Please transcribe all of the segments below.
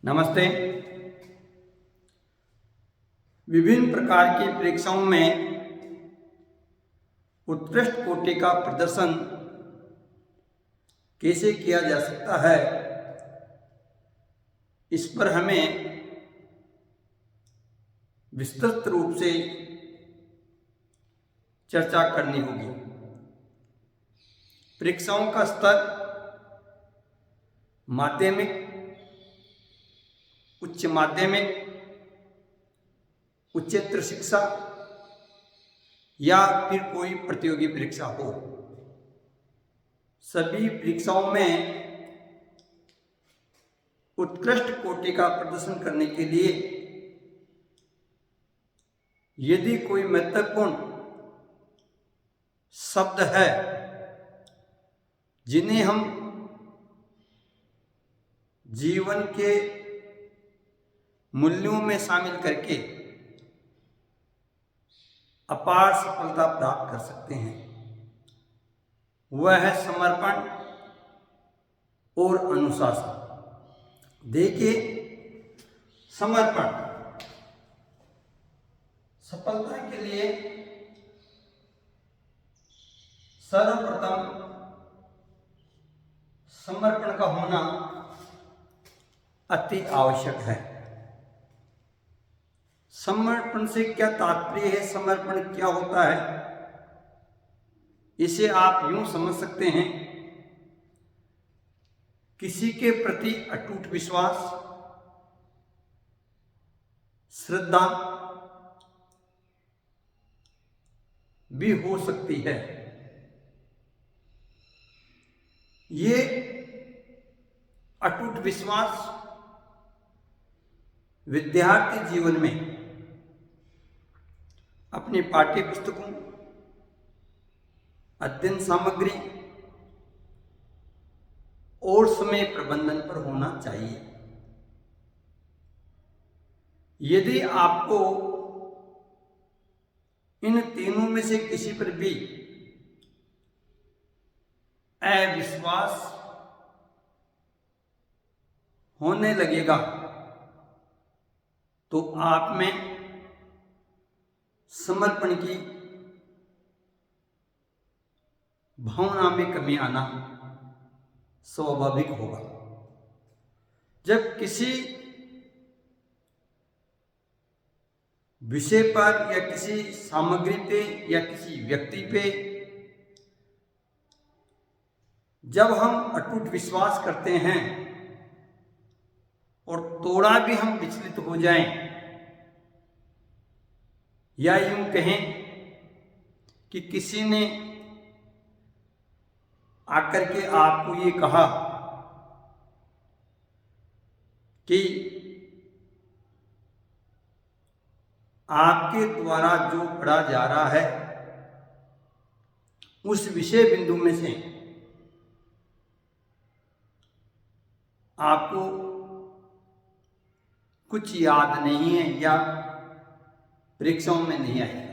नमस्ते। विभिन्न प्रकार की परीक्षाओं में उत्कृष्ट कोटि का प्रदर्शन कैसे किया जा सकता है, इस पर हमें विस्तृत रूप से चर्चा करनी होगी। परीक्षाओं का स्तर माध्यमिक, उच्च माध्यमिक, उच्चतर शिक्षा या फिर कोई प्रतियोगी परीक्षा हो, सभी परीक्षाओं में उत्कृष्ट कोटि का प्रदर्शन करने के लिए यदि कोई महत्वपूर्ण शब्द है जिन्हें हम जीवन के मूल्यों में शामिल करके अपार सफलता प्राप्त कर सकते हैं, वह है समर्पण और अनुशासन। देखिए, समर्पण सफलता के लिए सर्वप्रथम समर्पण का होना अति आवश्यक है। समर्पण से क्या तात्पर्य है, समर्पण क्या होता है, इसे आप यूं समझ सकते हैं, किसी के प्रति अटूट विश्वास, श्रद्धा भी हो सकती है। ये अटूट विश्वास विद्यार्थी जीवन में अपनी पाठ्य पुस्तकों, अध्ययन सामग्री और समय प्रबंधन पर होना चाहिए। यदि आपको इन तीनों में से किसी पर भी अविश्वास होने लगेगा तो आप में समर्पण की भावना में कमी आना स्वाभाविक होगा। जब किसी विषय पर या किसी सामग्री पे या किसी व्यक्ति पे जब हम अटूट विश्वास करते हैं और थोड़ा भी हम विचलित हो जाएं, या यूं कहें कि किसी ने आकर के आपको ये कहा कि आपके द्वारा जो पढ़ा जा रहा है उस विषय बिंदु में से आपको कुछ याद नहीं है या परीक्षाओं में नहीं आएगा।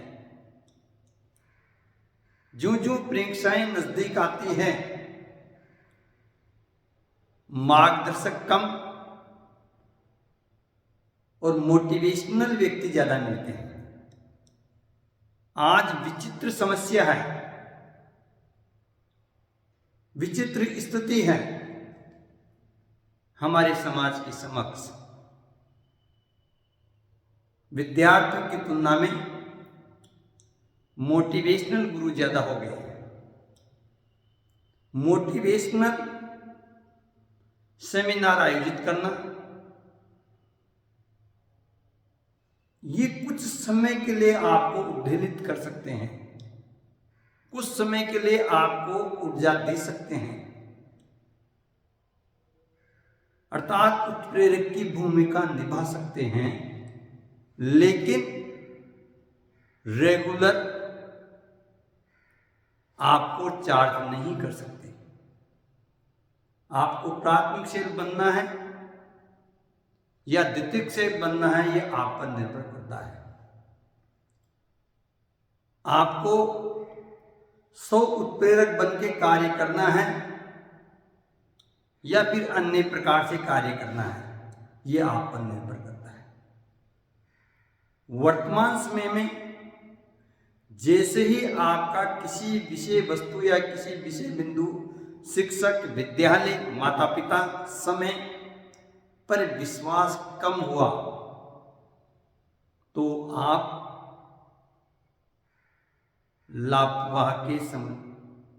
जो जो परीक्षाएं नजदीक आती हैं, मार्गदर्शक कम और मोटिवेशनल व्यक्ति ज्यादा मिलते हैं। आज विचित्र समस्या है, विचित्र स्थिति है हमारे समाज के समक्ष। विद्यार्थियों की तुलना में मोटिवेशनल गुरु ज्यादा हो गए। मोटिवेशनल सेमिनार आयोजित करना, ये कुछ समय के लिए आपको उद्वेलित कर सकते हैं, कुछ समय के लिए आपको ऊर्जा दे सकते हैं, अर्थात उत्प्रेरक की भूमिका निभा सकते हैं, लेकिन रेगुलर आपको चार्ज नहीं कर सकते। आपको प्राथमिक सेल बनना है या द्वितीयक सेल बनना है, यह आप पर निर्भर करता है। आपको 100 उत्प्रेरक बन के कार्य करना है या फिर अन्य प्रकार से कार्य करना है। ये आप पर निर्भर करता है। वर्तमान समय में जैसे ही आपका किसी विषय वस्तु या किसी विषय बिंदु, शिक्षक, विद्यालय, माता पिता, समय पर विश्वास कम हुआ तो आप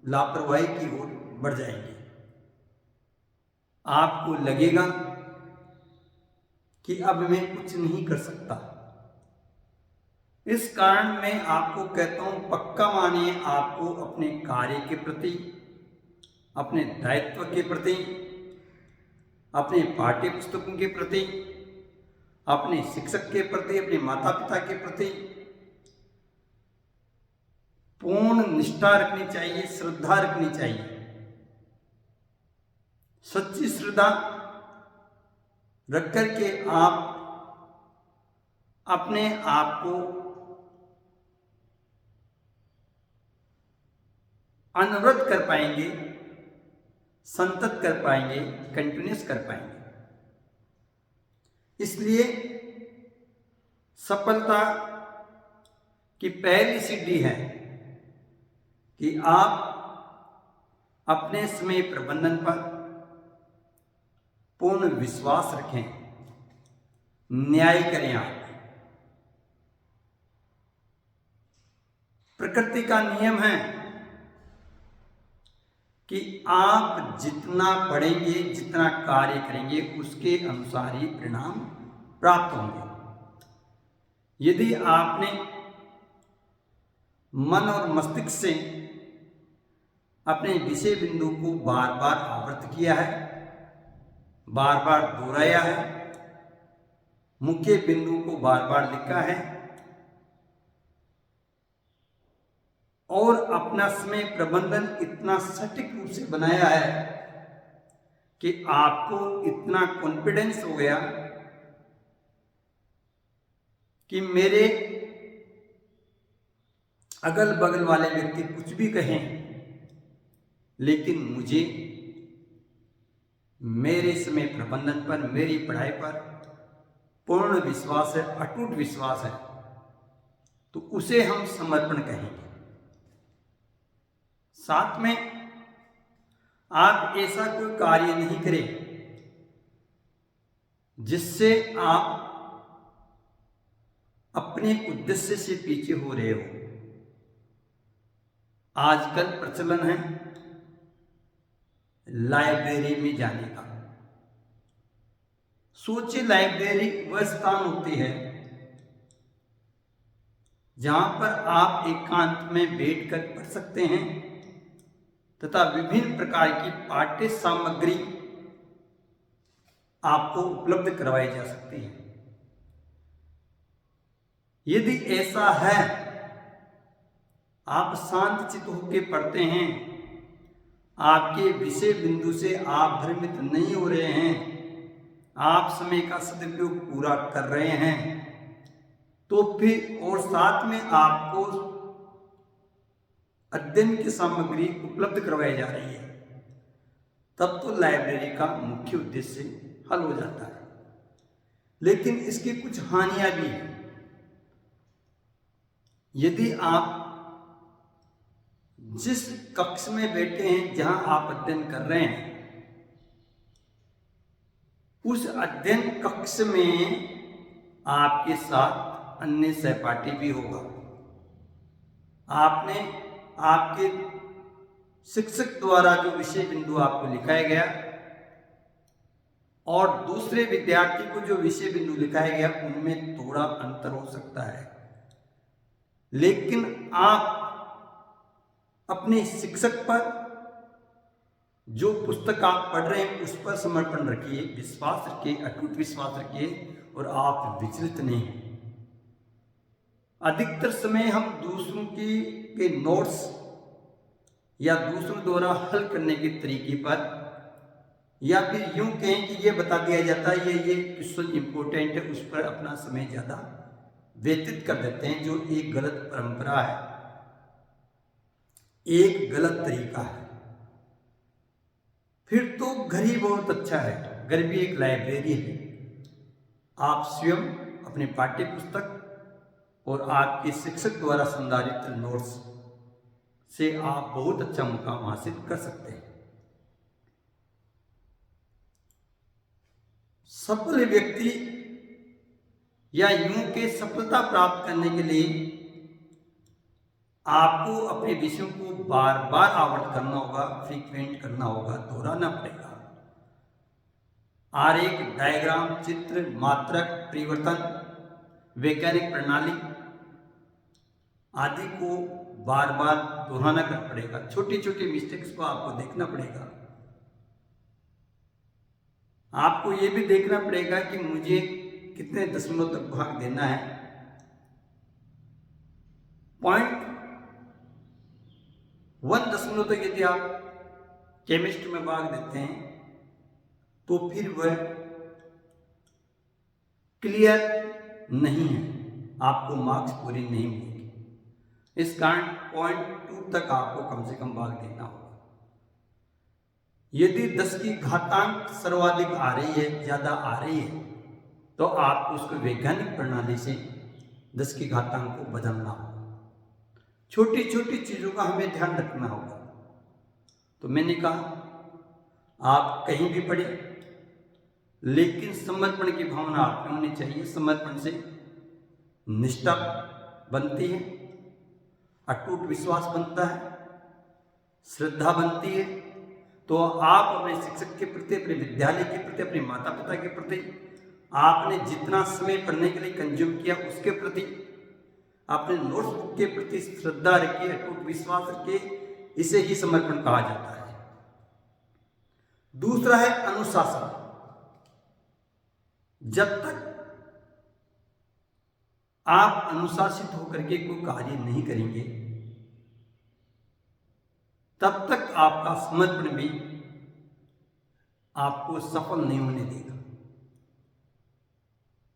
लापरवाही की ओर बढ़ जाएंगे। आपको लगेगा कि अब मैं कुछ नहीं कर सकता। इस कारण मैं आपको कहता हूं, पक्का मानिए, आपको अपने कार्य के प्रति, अपने दायित्व के प्रति, अपने पाठ्य पुस्तकों के प्रति, अपने शिक्षक के प्रति, अपने माता पिता के प्रति पूर्ण निष्ठा रखनी चाहिए, श्रद्धा रखनी चाहिए। सच्ची श्रद्धा रख करके आप अपने आप को अनवरत कर पाएंगे, संतत कर पाएंगे, कंटिन्यूस कर पाएंगे। इसलिए सफलता की पहली सीढ़ी है कि आप अपने समय प्रबंधन पर पूर्ण विश्वास रखें, न्याय करें। आप प्रकृति का नियम है कि आप जितना पढ़ेंगे, जितना कार्य करेंगे, उसके अनुसार ही परिणाम प्राप्त होंगे। यदि आपने मन और मस्तिष्क से अपने विषय बिंदु को बार बार आवृत किया है, बार बार दोहराया है, मुख्य बिंदु को बार बार लिखा है और अपना समय प्रबंधन इतना सटीक रूप से बनाया है कि आपको इतना कॉन्फिडेंस हो गया कि मेरे अगल बगल वाले व्यक्ति कुछ भी कहें, लेकिन मुझे मेरे समय प्रबंधन पर, मेरी पढ़ाई पर पूर्ण विश्वास है, अटूट विश्वास है, तो उसे हम समर्पण कहेंगे। साथ में आप ऐसा कोई कार्य नहीं करें जिससे आप अपने उद्देश्य से पीछे हो रहे हो। आजकल प्रचलन है लाइब्रेरी में जाने का। सोचिए, लाइब्रेरी वह स्थान होती है जहां पर आप एकांत में बैठकर पढ़ सकते हैं तथा विभिन्न प्रकार की पाठ्य सामग्री आपको उपलब्ध करवाई जा सकती है। यदि ऐसा है, आप शांत चित्त होकर पढ़ते हैं, आपके विषय बिंदु से आप भ्रमित नहीं हो रहे हैं, आप समय का सदुपयोग पूरा कर रहे हैं, तो फिर और साथ में आपको अध्ययन की सामग्री उपलब्ध करवाई जा रही है, तब तो लाइब्रेरी का मुख्य उद्देश्य हल हो जाता है। लेकिन इसकी कुछ हानियां भी हैं। यदि आप जिस कक्ष में बैठे हैं, जहां आप अध्ययन कर रहे हैं, उस अध्ययन कक्ष में आपके साथ अन्य सहपाठी भी होगा। आपने आपके शिक्षक द्वारा जो विषय बिंदु आपको लिखाया गया और दूसरे विद्यार्थी को जो विषय बिंदु लिखाया गया, उनमें थोड़ा अंतर हो सकता है, लेकिन आप अपने शिक्षक पर, जो पुस्तक आप पढ़ रहे हैं, उस पर समर्पण रखिए, विश्वास रखिए, अटूट विश्वास रखिए और आप विचलित नहीं। अधिकतर समय हम दूसरों के नोट्स या दूसरों द्वारा हल करने के तरीके पर, या फिर यूं कहें कि ये बता दिया जाता है ये क्वेश्चन इंपॉर्टेंट है, उस पर अपना समय ज़्यादा व्यतीत कर देते हैं, जो एक गलत परंपरा है, एक गलत तरीका है। फिर तो घर ही बहुत अच्छा है, घर भी एक लाइब्रेरी है। आप स्वयं अपने पाठ्य पुस्तक और आपके शिक्षक द्वारा संधारित नोट्स से आप बहुत अच्छा मुकाम हासिल कर सकते हैं। सफल व्यक्ति या यूं के सफलता प्राप्त करने के लिए आपको अपने विषयों को बार बार आवर्त करना होगा, फ्रीक्वेंट करना होगा, दोहराना पड़ेगा। आरेख, डायग्राम, चित्र, मात्रक, परिवर्तन, वैज्ञानिक प्रणाली आदि को बार बार दोहराना करना पड़ेगा। छोटी छोटी मिस्टेक्स को आपको देखना पड़ेगा। आपको ये भी देखना पड़ेगा कि मुझे कितने दशमलव तक भाग देना है। 0.1 दशमलव तक यदि आप केमिस्ट्री में भाग देते हैं तो फिर वह क्लियर नहीं है, आपको मार्क्स पूरी नहीं मिलेगी। इस कारण 0.2 तक आपको कम से कम भाग देना होगा। यदि 10 की घातांक सर्वाधिक आ रही है, ज्यादा आ रही है, तो आपको उसको वैज्ञानिक प्रणाली से 10 की घातांक को बदलना होगा। छोटी छोटी चीजों का हमें ध्यान रखना होगा। तो मैंने कहा आप कहीं भी पढ़े, लेकिन समर्पण की भावना आप में होनी चाहिए। समर्पण से निष्ठा बनती है, अटूट विश्वास बनता है, श्रद्धा बनती है। तो आप अपने शिक्षक के प्रति, अपने विद्यालय के प्रति, अपने माता पिता के प्रति, आपने जितना समय पढ़ने के लिए कंज्यूम किया उसके प्रति, अपने नोट्स बुक के प्रति श्रद्धा रखिए, अटूट विश्वास रखिए। इसे ही समर्पण कहा जाता है। दूसरा है अनुशासन। जब तक आप अनुशासित होकर के कोई कार्य नहीं करेंगे, तब तक आपका समर्पण भी आपको सफल नहीं होने देगा।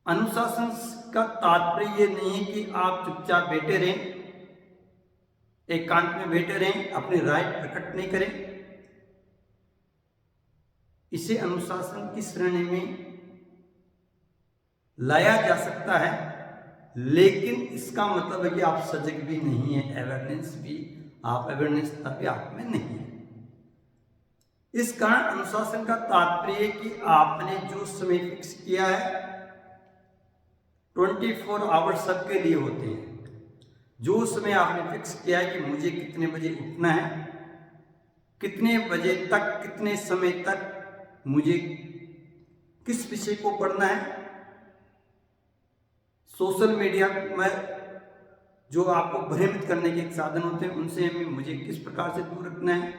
अनुशासन का तात्पर्य ये नहीं है कि आप चुपचाप बैठे रहें, एकांत में बैठे रहें, अपनी राय प्रकट नहीं करें। इसे अनुशासन की श्रेणी में लाया जा सकता है, लेकिन इसका मतलब है कि आप सजग भी नहीं है, अवेयरनेस भी आप में नहीं है। इस कारण अनुशासन का तात्पर्य कि आपने जो समय फिक्स किया है, 24 आवर्स सबके लिए होते हैं। जो समय आपने फिक्स किया है कि मुझे कितने बजे उठना है, कितने बजे तक, कितने समय तक मुझे किस विषय को पढ़ना है, सोशल मीडिया में जो आपको भ्रमित करने के साधन होते हैं उनसे हमें मुझे किस प्रकार से दूर रखना है,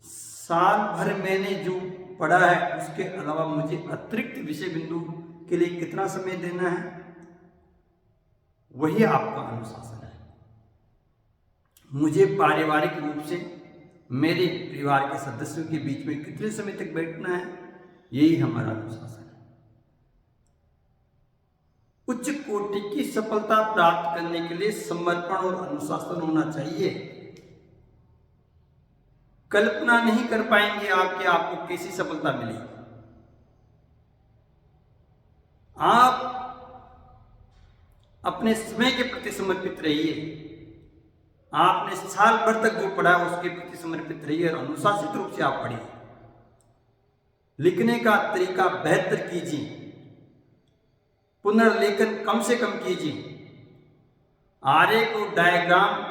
साल भर मैंने जो पढ़ा है उसके अलावा मुझे अतिरिक्त विषय बिंदु के लिए कितना समय देना है, वही आपका अनुशासन है। मुझे पारिवारिक रूप से मेरे परिवार के सदस्यों के बीच में कितने समय तक बैठना है, यही हमारा अनुशासन है। उच्च कोटि की सफलता प्राप्त करने के लिए समर्पण और अनुशासन होना चाहिए। कल्पना नहीं कर पाएंगे आप कि आपको कैसी सफलता मिलेगी। आप अपने समय के प्रति समर्पित रहिए। आपने साल भर तक जो पढ़ा उसके प्रति समर्पित रहिए और अनुशासित रूप से आप पढ़िए। लिखने का तरीका बेहतर कीजिए, पुनर्लेखन कम से कम कीजिए, आरेख और डायग्राम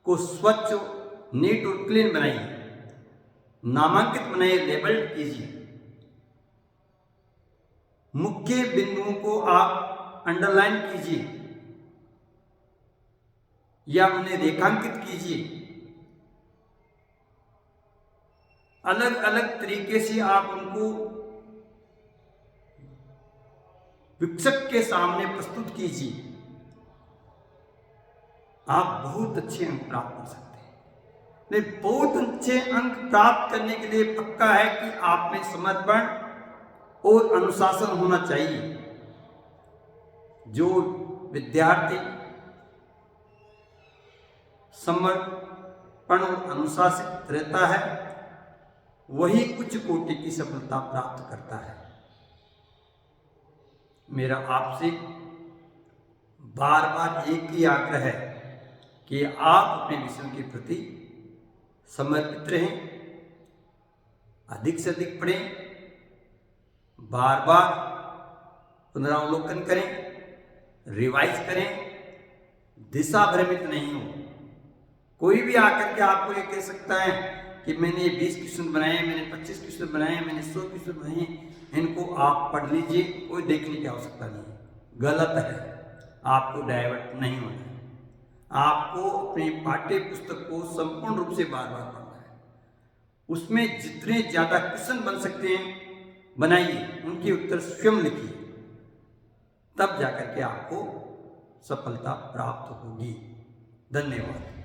को स्वच्छ, नीट और क्लीन बनाइए, नामांकित बनाइए, लेबल कीजिए। मुख्य बिंदुओं को आप अंडरलाइन कीजिए या उन्हें रेखांकित कीजिए। अलग अलग तरीके से आप उनको शिक्षक के सामने प्रस्तुत कीजिए। आप बहुत अच्छे अंक प्राप्त कर सकते हैं। नहीं, बहुत अच्छे अंक प्राप्त करने के लिए पक्का है कि आप में समर्पण और अनुशासन होना चाहिए। जो विद्यार्थी समर्पण और अनुशासित रहता है वही उच्च कोटि की सफलता प्राप्त करता है। मेरा आपसे बार बार एक ही आग्रह है कि आप अपने विषयों के प्रति समर्पित रहें, अधिक से अधिक पढ़ें, बार बार पुनरावलोकन करें, रिवाइज करें, दिशा भ्रमित नहीं हो। कोई भी आकर के आपको ये कह सकता है कि मैंने 20 क्वेश्चन बनाए, मैंने 25 क्वेश्चन बनाए, मैंने 100 क्वेश्चन बनाए, इनको आप पढ़ लीजिए, कोई देखने की आवश्यकता नहीं। गलत है, आपको डाइवर्ट नहीं होना है। आपको अपने पाठ्य पुस्तक को संपूर्ण रूप से बार बार पढ़ना है। उसमें जितने ज़्यादा क्वेश्चन बन सकते हैं बनाइए, उनके उत्तर स्वयं लिखिए, तब जाकर के आपको सफलता प्राप्त होगी। धन्यवाद।